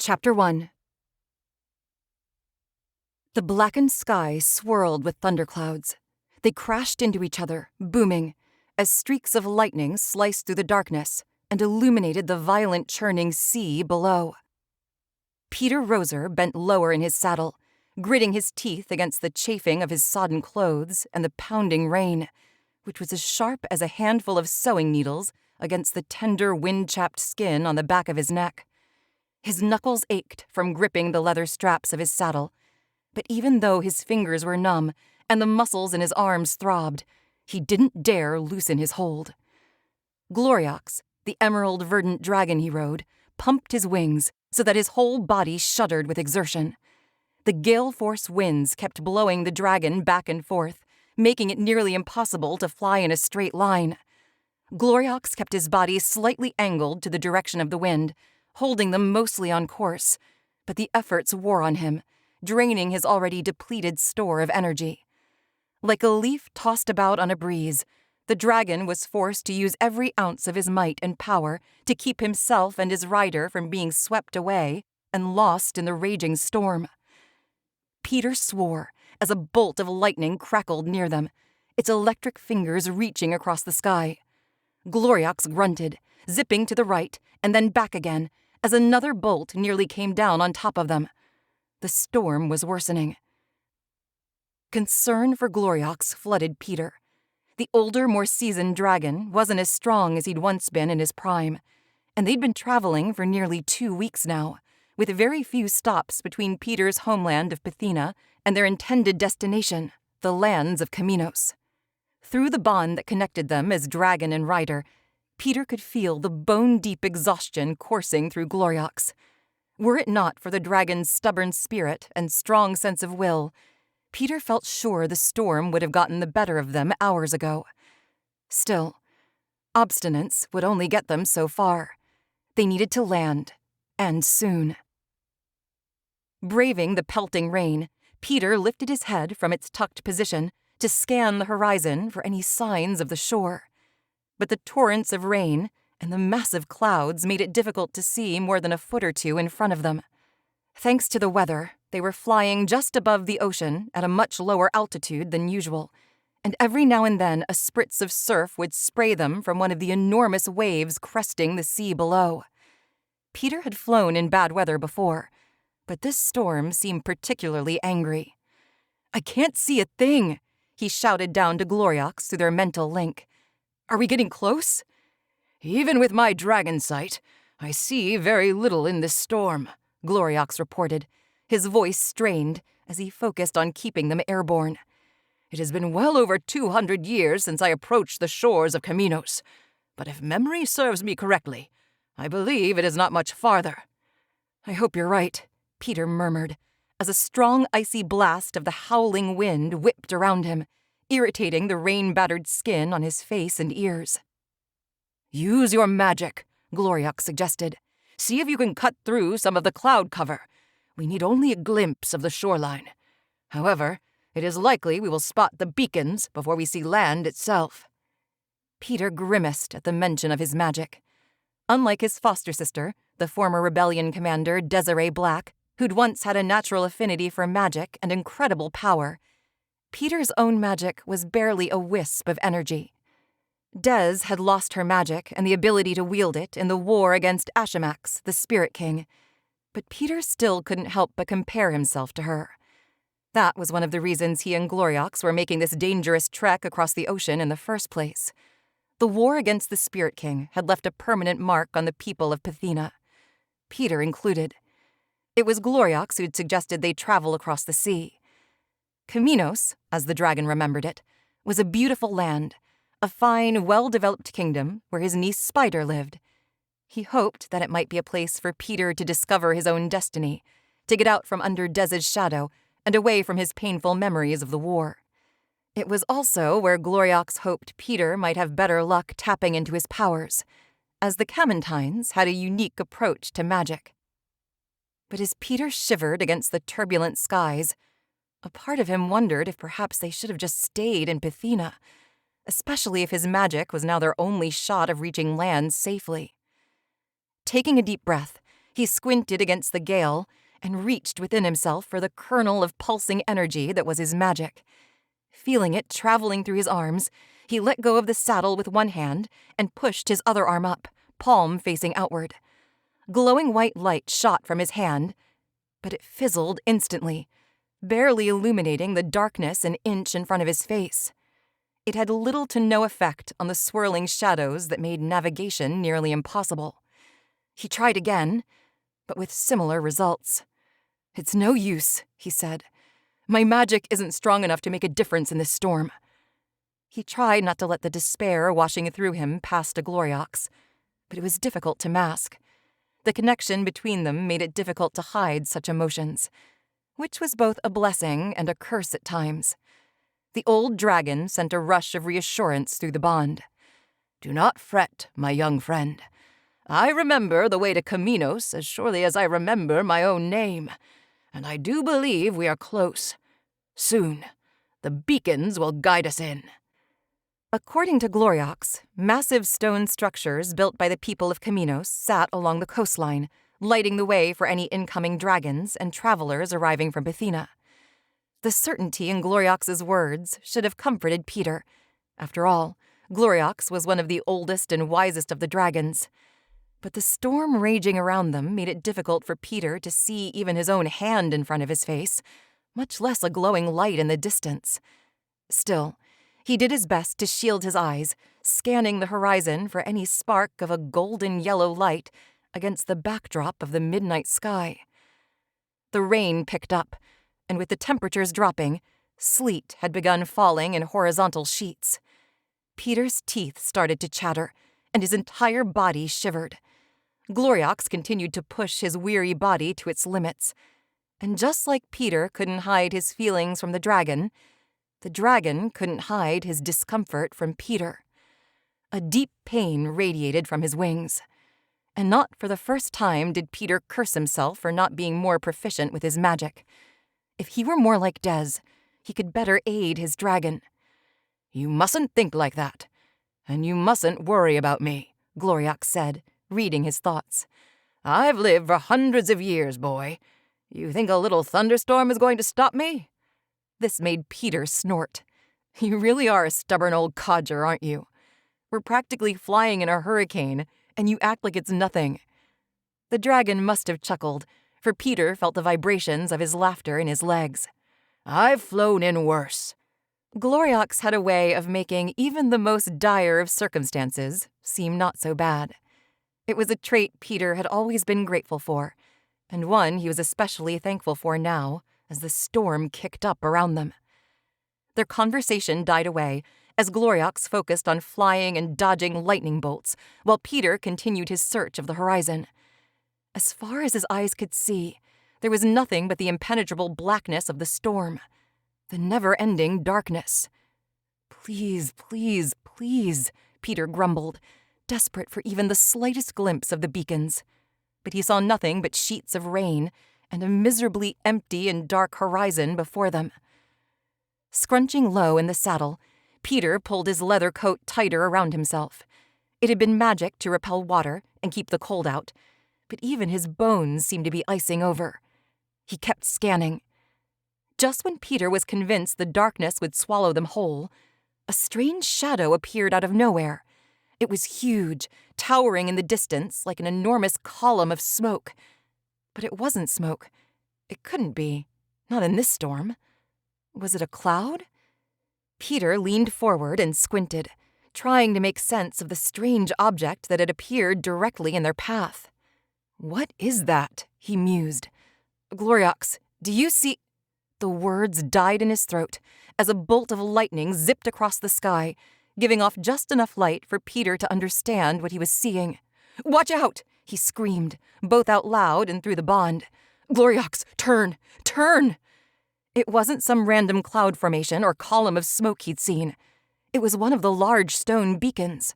Chapter 1. The blackened sky swirled with thunderclouds. They crashed into each other, booming, as streaks of lightning sliced through the darkness and illuminated the violent churning sea below. Pieter Roser bent lower in his saddle, gritting his teeth against the chafing of his sodden clothes and the pounding rain, which was as sharp as a handful of sewing needles against the tender, wind-chapped skin on the back of his neck. His knuckles ached from gripping the leather straps of his saddle, but even though his fingers were numb and the muscles in his arms throbbed, he didn't dare loosen his hold. Gloriox, the emerald verdant dragon he rode, pumped his wings so that his whole body shuddered with exertion. The gale-force winds kept blowing the dragon back and forth, making it nearly impossible to fly in a straight line. Gloriox kept his body slightly angled to the direction of the wind, holding them mostly on course, but the efforts wore on him, draining his already depleted store of energy. Like a leaf tossed about on a breeze, the dragon was forced to use every ounce of his might and power to keep himself and his rider from being swept away and lost in the raging storm. Pieter swore as a bolt of lightning crackled near them, its electric fingers reaching across the sky. Gloriox grunted, zipping to the right and then back again, as another bolt nearly came down on top of them. The storm was worsening. Concern for Gloriox flooded Pieter. The older, more seasoned dragon wasn't as strong as he'd once been in his prime, and they'd been traveling for nearly 2 weeks now, with very few stops between Pieter's homeland of Pithina and their intended destination, the lands of Chamenos. Through the bond that connected them as dragon and rider, Pieter could feel the bone-deep exhaustion coursing through Gloriox. Were it not for the dragon's stubborn spirit and strong sense of will, Pieter felt sure the storm would have gotten the better of them hours ago. Still, obstinance would only get them so far. They needed to land, and soon. Braving the pelting rain, Pieter lifted his head from its tucked position to scan the horizon for any signs of the shore. But the torrents of rain and the massive clouds made it difficult to see more than a foot or two in front of them. Thanks to the weather, they were flying just above the ocean at a much lower altitude than usual, and every now and then a spritz of surf would spray them from one of the enormous waves cresting the sea below. Pieter had flown in bad weather before, but this storm seemed particularly angry. "I can't see a thing," he shouted down to Gloriox through their mental link. "Are we getting close?" "Even with my dragon sight, I see very little in this storm," Gloriox reported, his voice strained as he focused on keeping them airborne. "It has been well over 200 years since I approached the shores of Chamenos, but if memory serves me correctly, I believe it is not much farther." "I hope you're right," Pieter murmured, as a strong icy blast of the howling wind whipped around him, irritating the rain-battered skin on his face and ears. "Use your magic," Gloriox suggested. "See if you can cut through some of the cloud cover. We need only a glimpse of the shoreline. However, it is likely we will spot the beacons before we see land itself." Pieter grimaced at the mention of his magic. Unlike his foster sister, the former rebellion commander Desiree Black, who'd once had a natural affinity for magic and incredible power, Pieter's own magic was barely a wisp of energy. Des had lost her magic and the ability to wield it in the war against Ashamax, the Spirit King, but Pieter still couldn't help but compare himself to her. That was one of the reasons he and Gloriox were making this dangerous trek across the ocean in the first place. The war against the Spirit King had left a permanent mark on the people of Pithina, Pieter included. It was Gloriox who'd suggested they travel across the sea. Chamenos, as the dragon remembered it, was a beautiful land, a fine, well-developed kingdom where his niece Spider lived. He hoped that it might be a place for Pieter to discover his own destiny, to get out from under Des's shadow and away from his painful memories of the war. It was also where Gloriox hoped Pieter might have better luck tapping into his powers, as the Camentines had a unique approach to magic. But as Pieter shivered against the turbulent skies, a part of him wondered if perhaps they should have just stayed in Pithina, especially if his magic was now their only shot of reaching land safely. Taking a deep breath, He squinted against the gale and reached within himself for the kernel of pulsing energy that was his magic. Feeling it traveling through his arms, he let go of the saddle with one hand and pushed his other arm up, palm facing outward. Glowing white light shot from his hand, but it fizzled instantly, barely illuminating the darkness an inch in front of his face. It had little to no effect on the swirling shadows that made navigation nearly impossible. He tried again, but with similar results. "It's no use," he said. "My magic isn't strong enough to make a difference in this storm." He tried not to let the despair washing through him pass to Gloriox, but it was difficult to mask. The connection between them made it difficult to hide such emotions, which was both a blessing and a curse at times. The old dragon sent a rush of reassurance through the bond. "Do not fret, my young friend. I remember the way to Chamenos as surely as I remember my own name, and I do believe we are close. Soon, the beacons will guide us in." According to Gloriox, massive stone structures built by the people of Chamenos sat along the coastline, lighting the way for any incoming dragons and travelers arriving from Bethina. The certainty in Gloriox's words should have comforted Pieter. After all, Gloriox was one of the oldest and wisest of the dragons. But the storm raging around them made it difficult for Pieter to see even his own hand in front of his face, much less a glowing light in the distance. Still, he did his best to shield his eyes, scanning the horizon for any spark of a golden yellow light against the backdrop of the midnight sky. The rain picked up, and with the temperatures dropping, sleet had begun falling in horizontal sheets. Pieter's teeth started to chatter, and his entire body shivered. Gloriox continued to push his weary body to its limits, and just like Pieter couldn't hide his feelings from the dragon couldn't hide his discomfort from Pieter. A deep pain radiated from his wings, and not for the first time did Pieter curse himself for not being more proficient with his magic. If he were more like Des, he could better aid his dragon. "You mustn't think like that, and you mustn't worry about me," Gloriox said, reading his thoughts. "I've lived for hundreds of years, boy. You think a little thunderstorm is going to stop me?" This made Pieter snort. "You really are a stubborn old codger, aren't you? We're practically flying in a hurricane, and you act like it's nothing." The dragon must have chuckled, for Pieter felt the vibrations of his laughter in his legs. "I've flown in worse." Gloriox had a way of making even the most dire of circumstances seem not so bad. It was a trait Pieter had always been grateful for, and one he was especially thankful for now as the storm kicked up around them. Their conversation died away as Gloriox focused on flying and dodging lightning bolts, while Pieter continued his search of the horizon. As far as his eyes could see, there was nothing but the impenetrable blackness of the storm, the never-ending darkness. "Please, please, please," Pieter grumbled, desperate for even the slightest glimpse of the beacons. But he saw nothing but sheets of rain and a miserably empty and dark horizon before them. Scrunching low in the saddle, Pieter pulled his leather coat tighter around himself. It had been magic to repel water and keep the cold out, but even his bones seemed to be icing over. He kept scanning. Just when Pieter was convinced the darkness would swallow them whole, a strange shadow appeared out of nowhere. It was huge, towering in the distance like an enormous column of smoke. But it wasn't smoke. It couldn't be. Not in this storm. Was it a cloud? Pieter leaned forward and squinted, trying to make sense of the strange object that had appeared directly in their path. "What is that?" he mused. "Gloriox, do you see—" The words died in his throat as a bolt of lightning zipped across the sky, giving off just enough light for Pieter to understand what he was seeing. "Watch out!" he screamed, both out loud and through the bond. "Gloriox, turn! Turn!" It wasn't some random cloud formation or column of smoke he'd seen. It was one of the large stone beacons.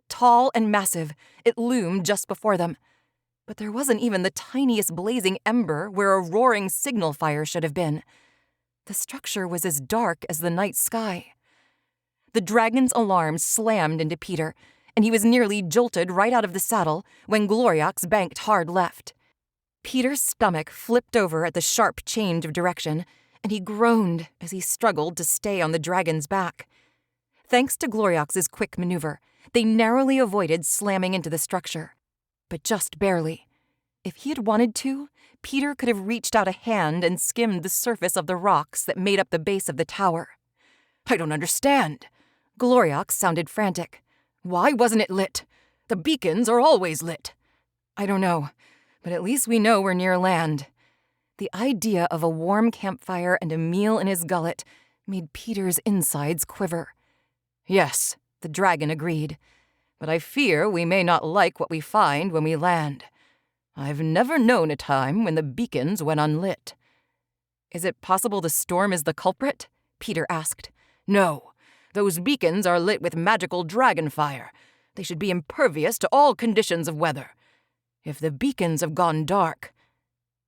Tall and massive, it loomed just before them. But there wasn't even the tiniest blazing ember where a roaring signal fire should have been. The structure was as dark as the night sky. The dragon's alarm slammed into Pieter, and he was nearly jolted right out of the saddle when Gloriox banked hard left. Peter's stomach flipped over at the sharp change of direction, and he groaned as he struggled to stay on the dragon's back. Thanks to Gloriox's quick maneuver, they narrowly avoided slamming into the structure. But just barely. If he had wanted to, Peter could have reached out a hand and skimmed the surface of the rocks that made up the base of the tower. I don't understand. Gloriox sounded frantic. Why wasn't it lit? The beacons are always lit. I don't know, but at least we know we're near land. The idea of a warm campfire and a meal in his gullet made Peter's insides quiver. Yes, the dragon agreed, but I fear we may not like what we find when we land. I've never known a time when the beacons went unlit. Is it possible the storm is the culprit? Peter asked. No, those beacons are lit with magical dragon fire. They should be impervious to all conditions of weather. If the beacons have gone dark,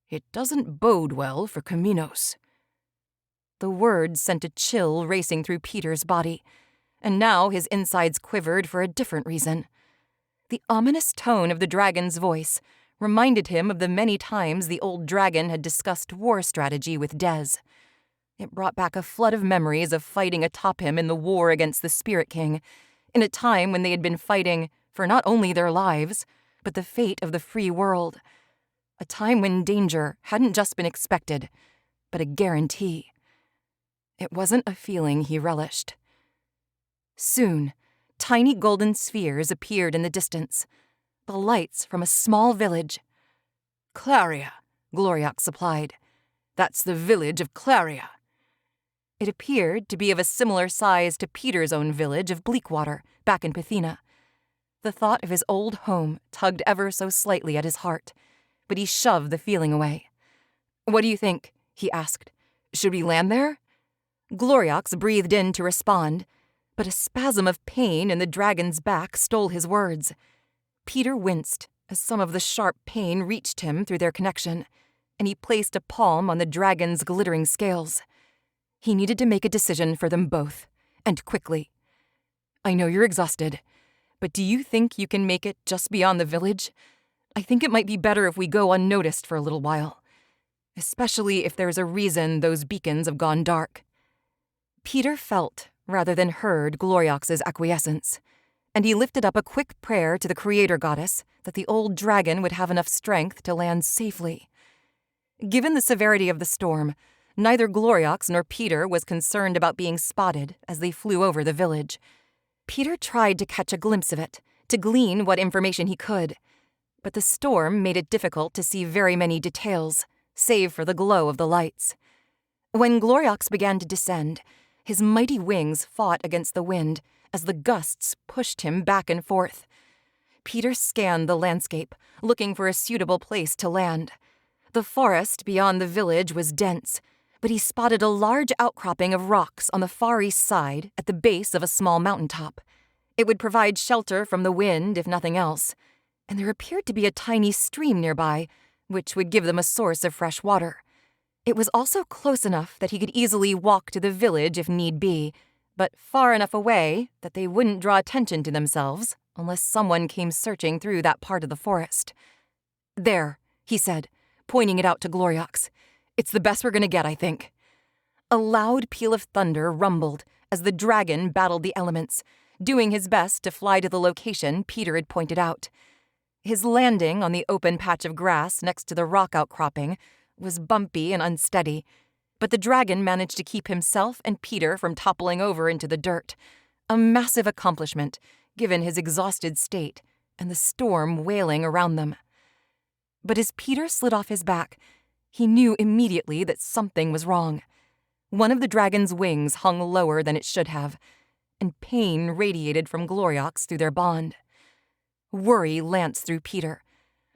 it doesn't bode well for Chamenos. The words sent a chill racing through Peter's body, and now his insides quivered for a different reason. The ominous tone of the dragon's voice reminded him of the many times the old dragon had discussed war strategy with Des. It brought back a flood of memories of fighting atop him in the war against the Spirit King, in a time when they had been fighting for not only their lives, but the fate of the free world. A time when danger hadn't just been expected, but a guarantee. It wasn't a feeling he relished. Soon, tiny golden spheres appeared in the distance, the lights from a small village. Claria, Gloriox supplied. That's the village of Claria. It appeared to be of a similar size to Peter's own village of Bleakwater, back in Pathina. The thought of his old home tugged ever so slightly at his heart, but he shoved the feeling away. What do you think? He asked. Should we land there? Gloriox breathed in to respond, but a spasm of pain in the dragon's back stole his words. Peter winced as some of the sharp pain reached him through their connection, and he placed a palm on the dragon's glittering scales. He needed to make a decision for them both, and quickly. I know you're exhausted, but do you think you can make it just beyond the village? I think it might be better if we go unnoticed for a little while, especially if there's a reason those beacons have gone dark. Peter felt, rather than heard, Gloriox's acquiescence, and he lifted up a quick prayer to the Creator Goddess that the old dragon would have enough strength to land safely. Given the severity of the storm, neither Gloriox nor Peter was concerned about being spotted as they flew over the village. Peter tried to catch a glimpse of it, to glean what information he could, but the storm made it difficult to see very many details, save for the glow of the lights. When Gloriox began to descend, his mighty wings fought against the wind as the gusts pushed him back and forth. Peter scanned the landscape, looking for a suitable place to land. The forest beyond the village was dense, but he spotted a large outcropping of rocks on the far east side at the base of a small mountaintop. It would provide shelter from the wind, if nothing else, and there appeared to be a tiny stream nearby, which would give them a source of fresh water. It was also close enough that he could easily walk to the village if need be, but far enough away that they wouldn't draw attention to themselves unless someone came searching through that part of the forest. There, he said, pointing it out to Gloriox. It's the best we're going to get, I think. A loud peal of thunder rumbled as the dragon battled the elements, doing his best to fly to the location Peter had pointed out. His landing on the open patch of grass next to the rock outcropping was bumpy and unsteady, but the dragon managed to keep himself and Peter from toppling over into the dirt, a massive accomplishment given his exhausted state and the storm wailing around them. But as Peter slid off his back, he knew immediately that something was wrong. One of the dragon's wings hung lower than it should have, and pain radiated from Gloriox through their bond. Worry lanced through Peter,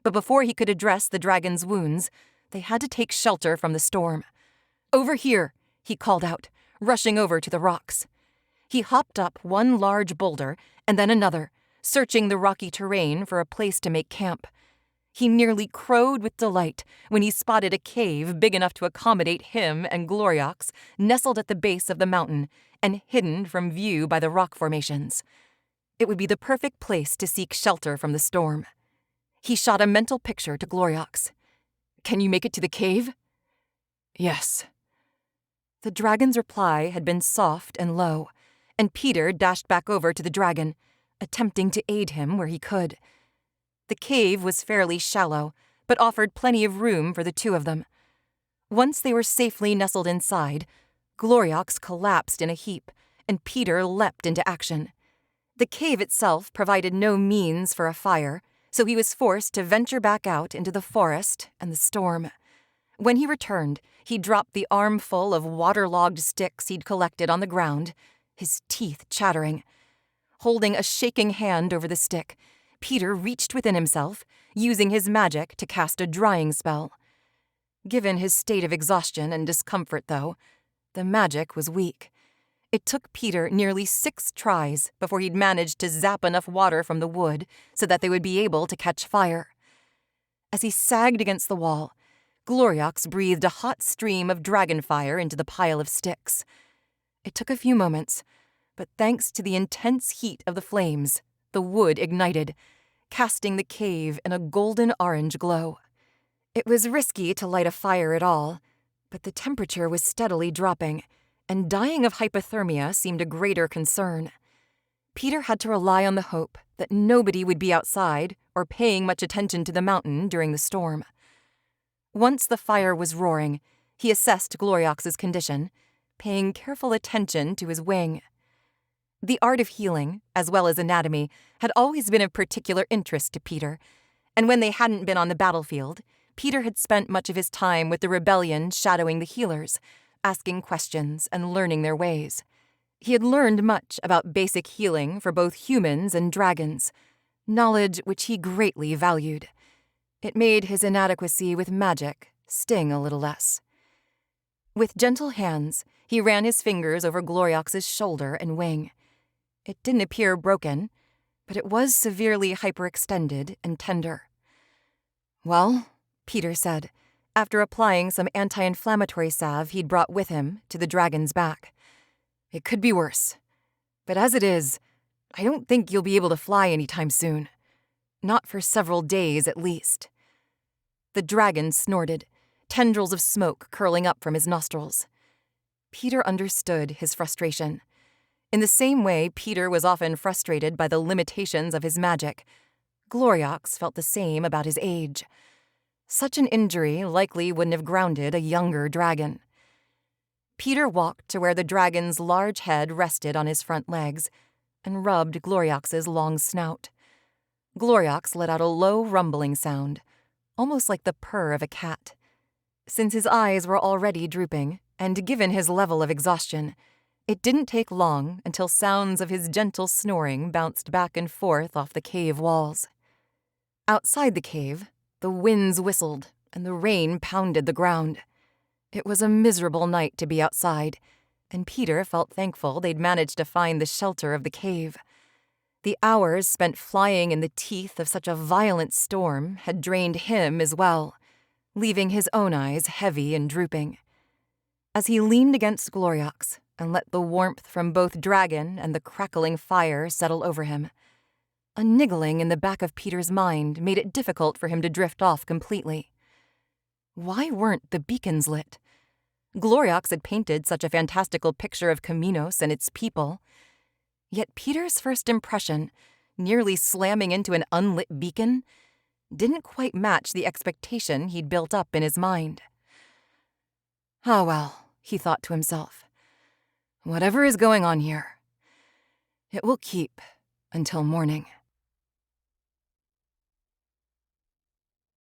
but before he could address the dragon's wounds, they had to take shelter from the storm. Over here, he called out, rushing over to the rocks. He hopped up one large boulder and then another, searching the rocky terrain for a place to make camp. He nearly crowed with delight when he spotted a cave big enough to accommodate him and Gloriox, nestled at the base of the mountain and hidden from view by the rock formations. It would be the perfect place to seek shelter from the storm. He shot a mental picture to Gloriox. Can you make it to the cave?" "Yes." The dragon's reply had been soft and low, and Pieter dashed back over to the dragon, attempting to aid him where he could. The cave was fairly shallow, but offered plenty of room for the two of them. Once they were safely nestled inside, Gloriox collapsed in a heap, and Pieter leapt into action. The cave itself provided no means for a fire, so he was forced to venture back out into the forest and the storm. When he returned, he dropped the armful of waterlogged sticks he'd collected on the ground, his teeth chattering. Holding a shaking hand over the stick, Pieter reached within himself, using his magic to cast a drying spell. Given his state of exhaustion and discomfort, though, the magic was weak. It took Pieter nearly 6 tries before he'd managed to zap enough water from the wood so that they would be able to catch fire. As he sagged against the wall, Gloriox breathed a hot stream of dragon fire into the pile of sticks. It took a few moments, but thanks to the intense heat of the flames, the wood ignited, casting the cave in a golden-orange glow. It was risky to light a fire at all, but the temperature was steadily dropping, and dying of hypothermia seemed a greater concern. Pieter had to rely on the hope that nobody would be outside or paying much attention to the mountain during the storm. Once the fire was roaring, he assessed Gloriox's condition, paying careful attention to his wing. The art of healing, as well as anatomy, had always been of particular interest to Pieter, and when they hadn't been on the battlefield, Pieter had spent much of his time with the rebellion shadowing the healers, asking questions and learning their ways. He had learned much about basic healing for both humans and dragons, knowledge which he greatly valued. It made his inadequacy with magic sting a little less. With gentle hands, he ran his fingers over Gloriox's shoulder and wing. It didn't appear broken, but it was severely hyperextended and tender. "Well," Pieter said, after applying some anti-inflammatory salve he'd brought with him to the dragon's back, "it could be worse. But as it is, I don't think you'll be able to fly anytime soon. Not for several days at least." The dragon snorted, tendrils of smoke curling up from his nostrils. Pieter understood his frustration. In the same way Pieter was often frustrated by the limitations of his magic, Gloriox felt the same about his age. Such an injury likely wouldn't have grounded a younger dragon. Pieter walked to where the dragon's large head rested on his front legs and rubbed Gloriox's long snout. Gloriox let out a low rumbling sound, almost like the purr of a cat. Since his eyes were already drooping, and given his level of exhaustion, it didn't take long until sounds of his gentle snoring bounced back and forth off the cave walls. Outside the cave, the winds whistled and the rain pounded the ground. It was a miserable night to be outside, and Pieter felt thankful they'd managed to find the shelter of the cave. The hours spent flying in the teeth of such a violent storm had drained him as well, leaving his own eyes heavy and drooping. As he leaned against Gloriox and let the warmth from both dragon and the crackling fire settle over him, a niggling in the back of Pieter's mind made it difficult for him to drift off completely. Why weren't the beacons lit? Gloriox had painted such a fantastical picture of Chamenos and its people. Yet Pieter's first impression, nearly slamming into an unlit beacon, didn't quite match the expectation he'd built up in his mind. "Ah, well," he thought to himself. "Whatever is going on here, it will keep until morning."